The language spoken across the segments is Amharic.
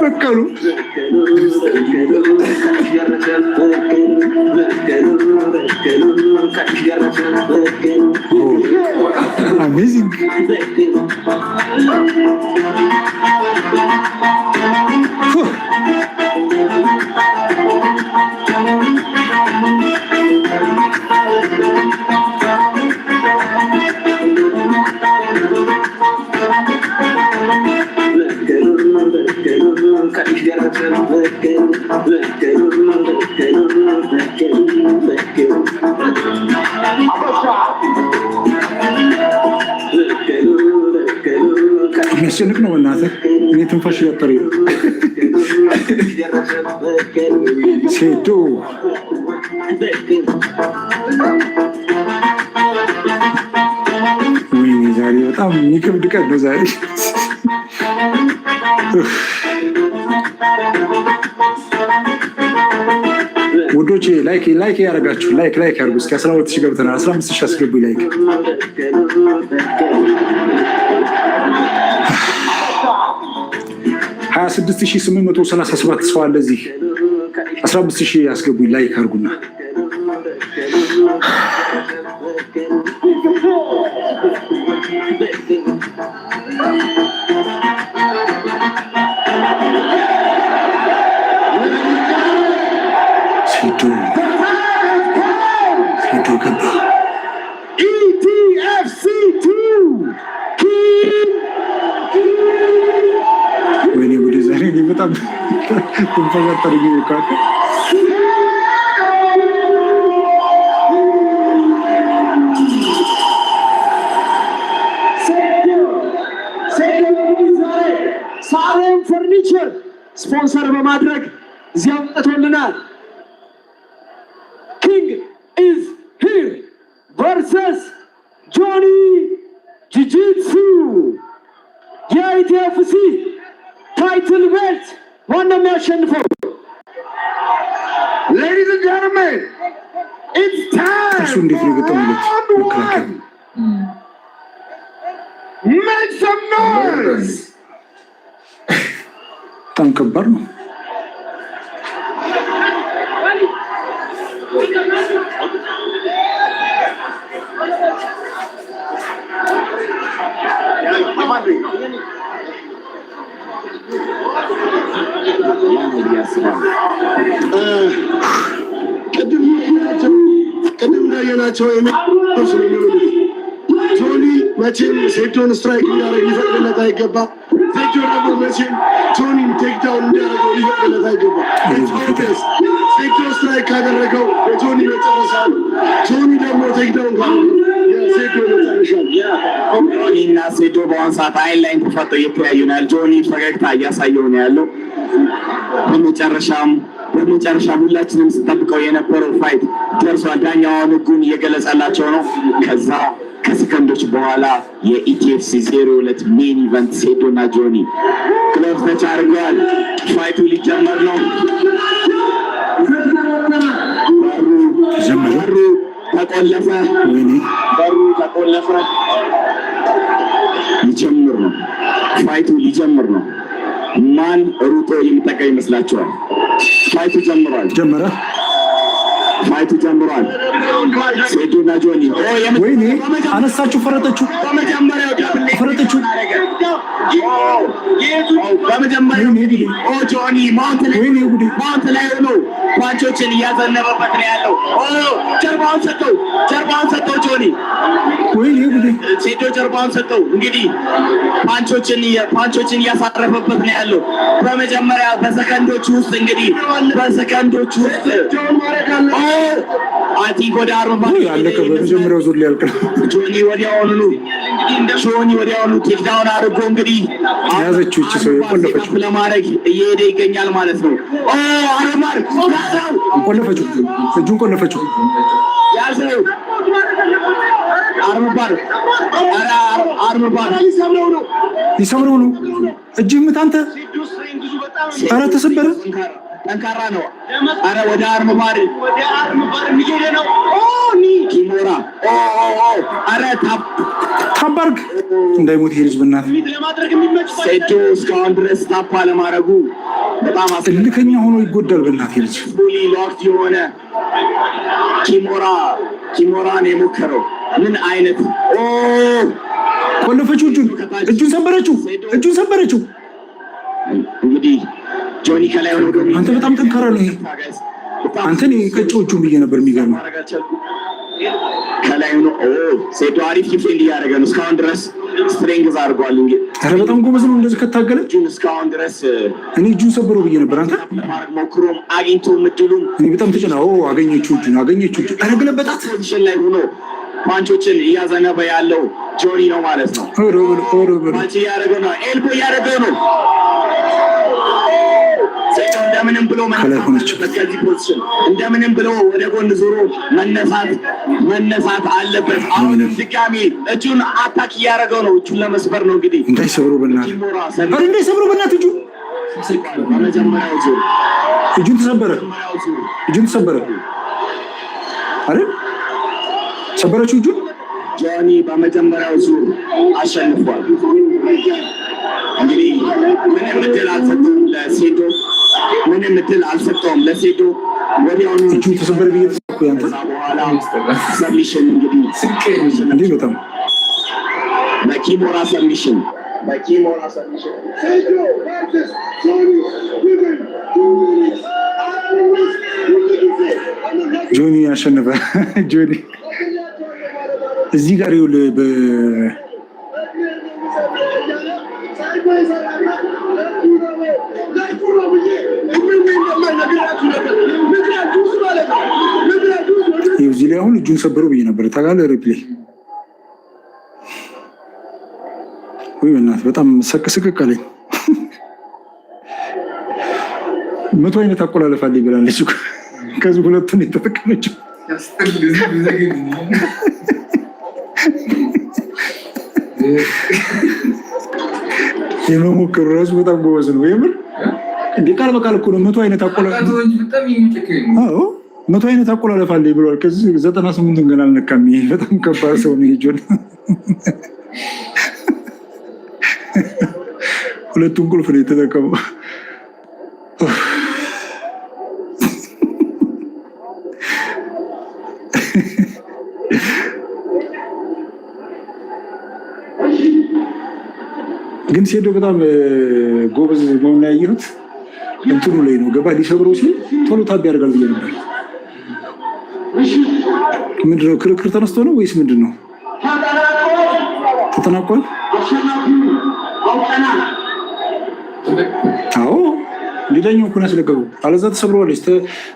በቀሉ አሜዚንግ የሚያስጨንቅ ነው እናትህ እኔ ትንፋሽ እያጠረኝ ነው ሴዶ ወይኔ ዛሬ በጣም የሚከብድ ቀን ነው ዛሬ ውዶቼ ላይክ ያደርጋችሁ ላይክ ያድርጉ እስኪ 12000 ገብተናል 15000 አስገቡ ላይክ 26837 ሰው አለ እዚህ 15000 አስገቡ ላይክ አድርጉና በጣም ተንፈዛተር ይልካል ሳሬም ፈርኒቸር ስፖንሰር በማድረግ እዚያው ተጠቶልናል ኪንግ ኢዝ ሂር ቨርሰስ ጆኒ ጂጂትሱ የኢቲኤፍሲ title belt one of የሚያሸንፈው ladies and gentlemen it's time እሱ እንዴት ነው ገጠመለት መከላከል make some noise በጣም ከባድ ነው ቅድም እንዳየናቸው ጆኒ መቼም ሴቶን ስትራይክ እንዲያደርግ ሊፈቅድለት አይገባ ሴቶ ደግሞ መቼም ጆኒን ቴክዳውን እንዲያደርገው ሊፈቅድለት አይገባ ሴቶ ስትራይክ ካደረገው የጆኒ መጨረሻ ጆኒ ደግሞ ቴክዳውን ካደረገው ሴቶ መጨረሻል ጆኒና ሴቶ በአሁን ሰዓት አይን ላይ ተፋጠው እየተያዩ ነው ጆኒ ፈገግታ እያሳየው ነው ያለው በመጨረሻ ሁላችንም ስንጠብቀው የነበረው ፋይት ደርሷል ዳኛውን ህጉን እየገለጸላቸው ነው ከዛ ከሰከንዶች በኋላ የኢቲኤፍሲ 02 ሜን ኢቨንት ሴቶና ጆኒ ክሎዝ ተቻርገዋል ፋይቱ ሊጀመር ነው በሩ ተቆለፈ ሊጀምር ነው ፋይቱ ሊጀምር ነው ማን ሩጦ የሚጠቃ ይመስላችኋል ፋይቱ ጀምሯል ሴቶና ጆኒ ወይኔ አነሳችሁ ፈረጠችሁ ጆኒ ማውንት ላይ ሆኖ ፓንቾችን እያዘነበበት ነው ያለው ጀርባውን ሰጠው ጆኒ ወይኔ ሴቶ ጀርባውን ሰጠው እንግዲህ ፓንቾችን እያሳረፈበት ነው ያለው በመጀመሪያ በሰከንዶች ውስጥ አቲ ወደ አርባ ያለቀ በመጀመሪያው ዙር ሊያልቅ ጆኒ ወዲያውኑ ቴክዳውን አድርጎ እንግዲህ ያዘችው እቺ ሰው ቆለፈችው ለማድረግ እየሄደ ይገኛል ማለት ነው አርማር ቆለፈችው ያዘው አርማር ይሰምረው ነው እጅህ ምታንተ ኧረ ተሰበረ ጠንካራ ነው አረ ወደ አርማር የሚሄድ ነው ኪሞራ አረ ታባርግ እንዳይሞት ይሄ ልጅ በእናትህ ሴቶ እስካሁን ድረስ ታፓ ለማድረጉ በጣም እልከኛ ሆኖ ይጎዳል። በእናትህ ልጅ ሎክት የሆነ ኪሞራን የሞከረው ምን አይነት ቆለፈችው። እጁን ሰበረችው። እንግዲህ ጆኒ ከላይ ሆኖ አንተ በጣም ጠንካራ ነው። ይሄ አንተን የቀጨዎቹን ብዬ ነበር። የሚገርም ከላይ ሆኖ ሴዶ አሪፍ ዲፌንድ እያደረገ ነው እስካሁን ድረስ ስትሬንግዝ አድርጓል። እንግዲህ ኧረ በጣም ጎበዝ ነው። እንደዚህ ከታገለ እስካሁን ድረስ እኔ እጁን ሰበረው ብዬ ነበር። አንተ ሞክሮም አግኝቶ ምድሉም እኔ በጣም አገኘችው። ኧረ ገለበጣት። ፖዚሽን ላይ ሆኖ ፓንቾችን እያዘነበ ያለው ጆኒ ነው ማለት ነው። ፓንች እያደረገ ነው፣ ኤልቦ እያደረገ ነው። እንደምንም ብሎ ከዚህ ፖዚሽን እንደምንም ብሎ ወደ ጎን ዞሮ መነሳት አለበት። አሁንም ድጋሚ እጁን አታክ እያደረገው ነው። እጁን ለመስበር ነው እንግዲህ። እንዳይሰብሩ በእናትህ እጁን በመጀመሪያው ዙር እጁን ተሰበረ አይደል? ሰበረችው እጁን። ጆኒ በመጀመሪያው ዙር አሸንፏል። እንግዲህ ምንም እድል አልሰጠውም ለሴዶ ወዲያውኑ እጁን ተሰበረ ብዬ ተሰኩ። ያንተ በኋላ ሰብሚሽን እንግዲህ በጣም በኪሞራ ሰብሚሽን ጆኒ ያሸነፈ። ጆኒ እዚህ ጋር ይኸውልህ እዚህ ላይ አሁን እጁን ሰበረው ብዬ ነበር። ታውቃለህ ሪፕሌይ ወይ በእናትህ በጣም ስቅስቅ አለኝ። 100 አይነት አቆላለፍ አለኝ ብላለች። ከዚህ ሁለቱን የተጠቀመችው የመሞከሩ ራሱ በጣም ጎበዝ ነው። የምር እንደ ቃል በቃል እኮ ነው። 100 አይነት አቆላለፍ 100 አይነት አቆላለፍ አለኝ ብሏል። ከዚህ 98ን ገና አልነካም። ይሄ በጣም ከባድ ሰው ነው። ጆን ሁለቱን ቁልፍ ነው የተጠቀመው። ግን ሴዶ በጣም ጎበዝ መሆኑን ያየሁት እንትኑ ላይ ነው። ገባ ሊሰብረው ሲል ቶሎ ታብ ያደርጋል ብዬ ነበር። ምንድነው ክርክር ተነስቶ ነው ወይስ ምንድነው? ተጠናቋል። አዎ ሌላኛው እኮ ነው ያስለቀቀው። አለዛ ተሰብረዋለች።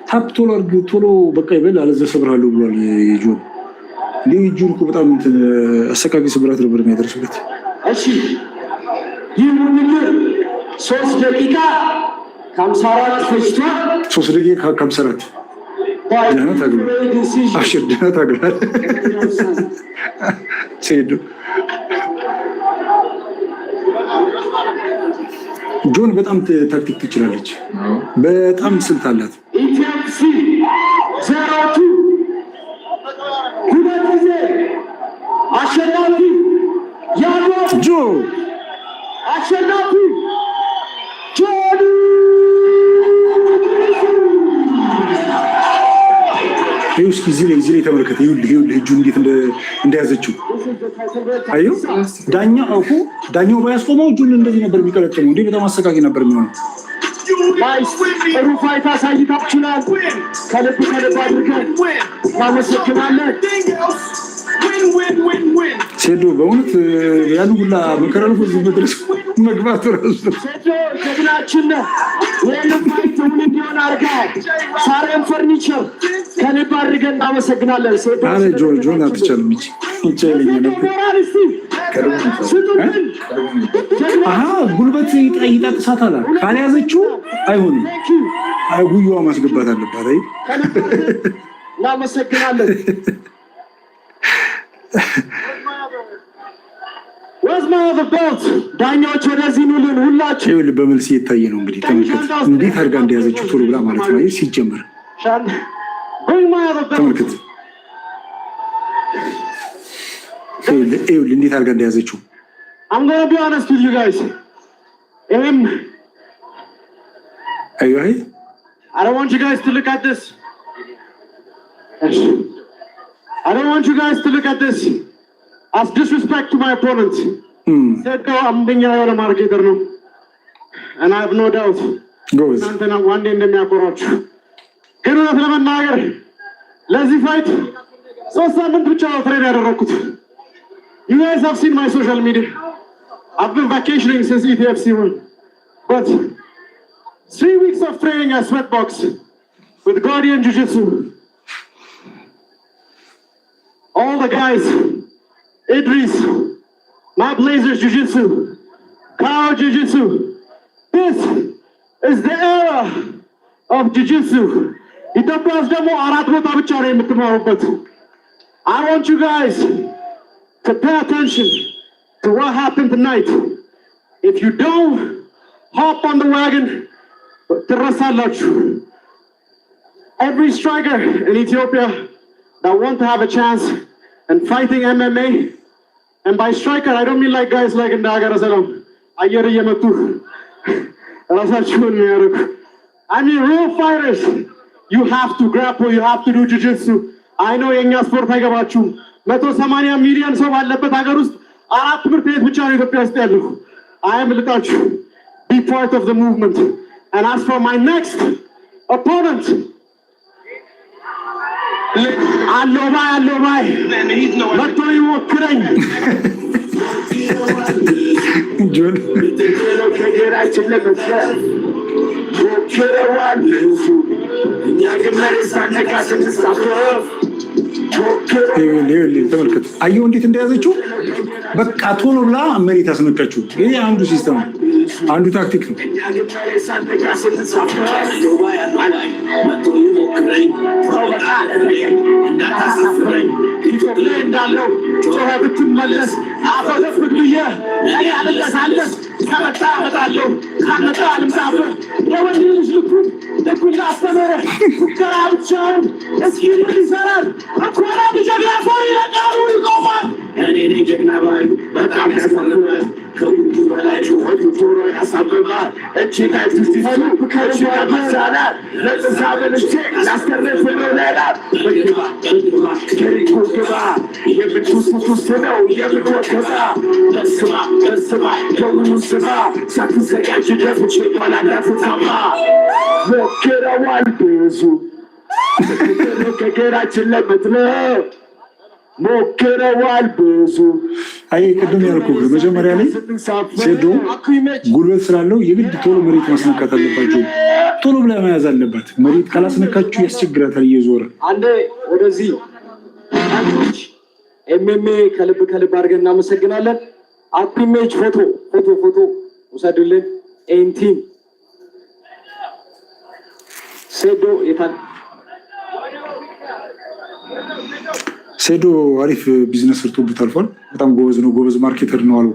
ታፕ ቶሎ አድርግ ቶሎ በቃ ይበል አለዛ ሰብራለሁ ብሏል ጆን። ጆን እኮ በጣም አሰቃቂ ስብራት ነበር የሚያደርሱበት። እሺ ይህ ውድድር 3 ደቂቃ ከ54 ፈጅቷል። 3 ደቂቃ ከ54 ደህና ታግሏል። አብሽር ደህና ታግሏል። ሴዶ ጆን በጣም ታክቲክ ትችላለች። በጣም ስልት አላት። ኢቲኤምሲ 02 ሁለት ጊዜ አሸናፊ ያለው ጆ አሸናፊ ጆኒ እስኪ እዚህ ላይ ተመልከተ። ይኸውልህ እጁ እንዴት እንደያዘችው አየሁ። ዳኛው ባያስቆመው እጁን እንደዚህ ነበር የሚቀለጥመው። እንዴ በጣም አሰቃቂ ነበር የሚሆነው። ጥሩ ፋይት አሳይታችኋል። ከልብ አድርገን እናመሰግናለን። ሴዶ በእውነት ያን ሁላ መከራ ነው እዚህ መድረስ መግባት ራሱ ጀግናችን ነው። ይህንን ፋይት እውን እንዲሆን አድርገሃል። ሳሬም ፈርኒቸር ከልብ አድርገን እናመሰግናለን። አረ ጆን አትቻልም ይቻለኝ ነበር። ጉልበት ይጠቅሳታል። ካልያዘችው አይሆንም። ጉያዋ ማስገባት አለባት። እናመሰግናለን። ዳኛዎች ወደዚህ ኑልን ሁላችሁ። ይኸውልህ በመልስ እየታየ ነው እንግዲህ ተመልከት፣ እንዴት አድርጋ እንደያዘችው ቶሎ ብላ ማለት ነው። ሲጀመር ተመልከት፣ ይኸውልህ እንዴት አድርጋ እንደያዘችው። I'm gonna be honest with you guys. Hey, I don't want you guys to look at this. I don't want you guys to look at this as disrespect to my opponent. Said no, I'm being a marketer no. And I have no doubt. Go with one day in the approach. Get on the Nagar. Lazy fight. So someone to chow train. You guys have seen my social media. I've been vacationing since ETFC1. But 3 weeks of training at Sweatbox with Guardian Jiu-Jitsu. All the guys, Idris, my Blazers Jiu-Jitsu, Kao Jiu-Jitsu. This is the era of Jiu-Jitsu. I want you guys to pay attention to what happened tonight. If you don't hop on the wagon, every striker in Ethiopia that want to have a chance in fighting MMA, and by striker I don't mean like guys like in Dagar Salam, I mean real fighters. You have to grapple, you have to do jiu-jitsu. I know Yenya sport I got you. Meto Samania million so I am without you. Be part of the movement. And as for my next opponent, John. ተመልከት፣ አየሁ እንዴት እንደያዘችው በቃ ቶሎ ብላ መሬት አስነካችው። ይሄ አንዱ ሲስተም ነው፣ አንዱ ታክቲክ ነው። ሞክረዋል ብዙ። አይ ቅድም ያልኩህ መጀመሪያ ላይ ሴዶ ጉልበት ስላለው የግድ ቶሎ መሬት ማስነካት አለባቸው። ቶሎ ብላ መያዝ አለባት። መሬት ካላስነካችሁ ያስቸግራታል እየዞረ። አንዴ ወደዚህ አንቺ ኤምኤምኤ ከልብ አድርገን እናመሰግናለን። አኩሜጅ ፎቶ ውሰዱልን። ኤንቲም ሴዶ የታል? ሴዶ አሪፍ ቢዝነስ ሰርቶበት አልፏል። በጣም ጎበዝ ነው፣ ጎበዝ ማርኬተር ነው አልኩ።